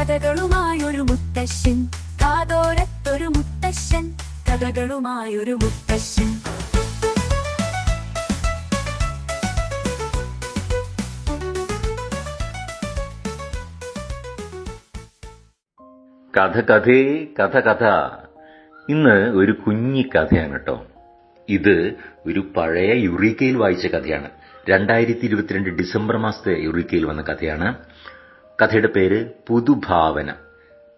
കഥകളുമായൊരു മുത്തശ്ശൻ, കാതോരത്തൊരു മുത്തശ്ശൻ, കഥകളുമായൊരു മുത്തശ്ശൻ. കഥ കഥേ കഥ കഥ. ഇന്ന് ഒരു കുഞ്ഞി കഥയാണ് കേട്ടോ. ഇത് ഒരു പഴയ യുറീക്കയിൽ വായിച്ച കഥയാണ്. 2022 ഡിസംബർ മാസത്തെ യുറീക്കയിൽ വന്ന കഥയാണ്. കഥയുടെ പേര് പുതുഭാവന.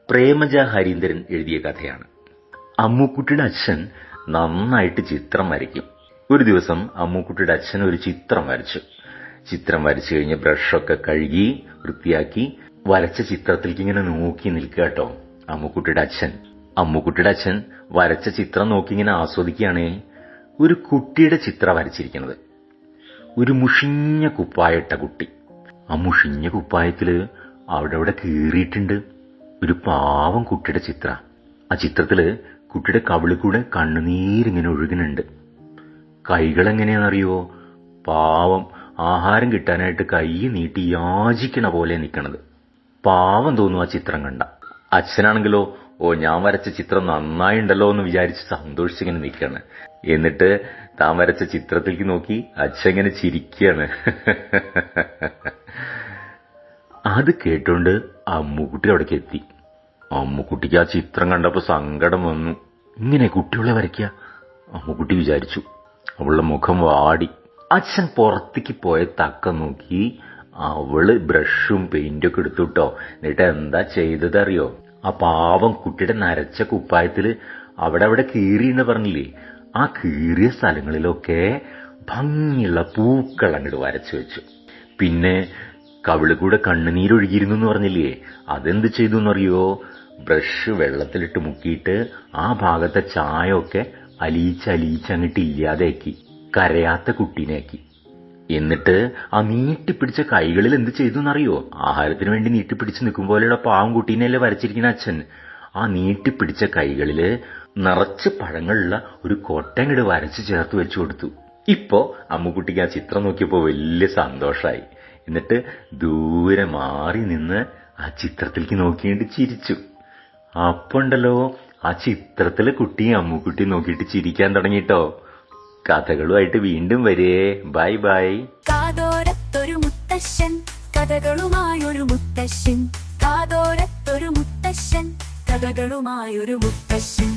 പ്രേമജ ഹരീന്ദ്രൻ എഴുതിയ കഥയാണ്. അമ്മുക്കുട്ടിയുടെ അച്ഛൻ നന്നായിട്ട് ചിത്രം വരയ്ക്കും. ഒരു ദിവസം അമ്മുക്കുട്ടിയുടെ അച്ഛൻ ഒരു ചിത്രം വരച്ചു. ചിത്രം വരച്ചു കഴിഞ്ഞ് ബ്രഷൊക്കെ കഴുകി വൃത്തിയാക്കി വരച്ച ചിത്രത്തിലേക്ക് ഇങ്ങനെ നോക്കി നിൽക്കുക കേട്ടോ അമ്മുക്കുട്ടിയുടെ അച്ഛൻ. അമ്മുക്കുട്ടിയുടെ അച്ഛൻ വരച്ച ചിത്രം നോക്കി ഇങ്ങനെ ആസ്വദിക്കുകയാണേ. ഒരു കുട്ടിയുടെ ചിത്രം വരച്ചിരിക്കുന്നത്. ഒരു മുഷിഞ്ഞ കുപ്പായിട്ട കുട്ടി. ആ മുഷിഞ്ഞ കുപ്പായത്തില് അവിടെ കീറിയിട്ടുണ്ട്. ഒരു പാവം കുട്ടിയുടെ ചിത്ര. ആ ചിത്രത്തില് കുട്ടിയുടെ കവിളിക്കൂടെ കണ്ണുനീരിങ്ങനെ ഒഴുകുന്നുണ്ട്. കൈകൾ എങ്ങനെയാണെന്നറിയോ? പാവം ആഹാരം കിട്ടാനായിട്ട് കൈ നീട്ടി യാചിക്കണ പോലെ നിൽക്കണത്. പാവം തോന്നും ആ ചിത്രം കണ്ട. അച്ഛനാണെങ്കിലോ ഞാൻ വരച്ച ചിത്രം നന്നായിണ്ടല്ലോ എന്ന് വിചാരിച്ച് സന്തോഷിച്ചിങ്ങനെ നിൽക്കുകയാണ്. എന്നിട്ട് താൻ വരച്ച ചിത്രത്തിലേക്ക് നോക്കി അച്ഛൻ ഇങ്ങനെ ചിരിക്കുകയാണ്. അത് കേട്ടോണ്ട് അമ്മുക്കുട്ടി അവിടേക്ക് എത്തി. അമ്മുക്കുട്ടിക്ക് ആ ചിത്രം കണ്ടപ്പോ സങ്കടം വന്നു. ഇങ്ങനെ കുട്ടികളെ വരയ്ക്കുക അമ്മുക്കുട്ടി വിചാരിച്ചു. അവളുടെ മുഖം വാടി. അച്ഛൻ പുറത്തേക്ക് പോയ തക്കം നോക്കി അവള് ബ്രഷും പെയിന്റും ഒക്കെ എടുത്തുട്ടോ. എന്നിട്ട് എന്താ ചെയ്തതറിയോ? ആ പാവം കുട്ടിയുടെ നരച്ച കുപ്പായത്തില് അവിടെ കീറിയെന്ന് പറഞ്ഞില്ലേ, ആ കീറിയ സ്ഥലങ്ങളിലൊക്കെ ഭംഗിയുള്ള പൂക്കൾ അങ്ങോട്ട് വരച്ചു വെച്ചു. പിന്നെ കവിളുകൂടെ കണ്ണുനീരൊഴുകിയിരുന്നു എന്ന് പറഞ്ഞില്ലേ, അതെന്ത് ചെയ്തു എന്നറിയോ? ബ്രഷ് വെള്ളത്തിലിട്ട് മുക്കിയിട്ട് ആ ഭാഗത്തെ ചായമൊക്കെ അലിയിച്ചങ്ങോട്ട് ഇല്ലാതെയാക്കി. കരയാത്ത കുട്ടീനെയാക്കി. എന്നിട്ട് ആ നീട്ടിപ്പിടിച്ച കൈകളിൽ എന്ത് ചെയ്തു എന്നറിയോ? ആഹാരത്തിന് വേണ്ടി നീട്ടിപ്പിടിച്ച് നിൽക്കും പോലെയുള്ള പാവം കുട്ടീനെയല്ലേ വരച്ചിരിക്കുന്ന അച്ഛൻ. ആ നീട്ടിപ്പിടിച്ച കൈകളില് നിറച്ച് പഴങ്ങളുള്ള ഒരു കൊട്ടങ്ങട് വരച്ച് ചേർത്ത് വെച്ചു കൊടുത്തു. ഇപ്പോ അമ്മുക്കുട്ടിക്ക് ആ ചിത്രം നോക്കിയപ്പോ വലിയ സന്തോഷായി. എന്നിട്ട് ദൂരെ മാറി നിന്ന് ആ ചിത്രത്തിലേക്ക് നോക്കിയിട്ട് ചിരിച്ചു. അപ്പുണ്ടല്ലോ ആ ചിത്രത്തിലെ കുട്ടിയും അമ്മുക്കുട്ടിയും നോക്കിയിട്ട് ചിരിക്കാൻ തുടങ്ങിട്ടോ. കഥകളുമായിട്ട് വീണ്ടും വരേ. Bye bye. കാതോരത്തൊരു മുത്തശ്ശൻ, കഥകളുമായൊരു മുത്തശ്ശൻ, കാതോരത്തൊരു മുത്തശ്ശൻ, കഥകളുമായൊരു മുത്തശ്ശൻ.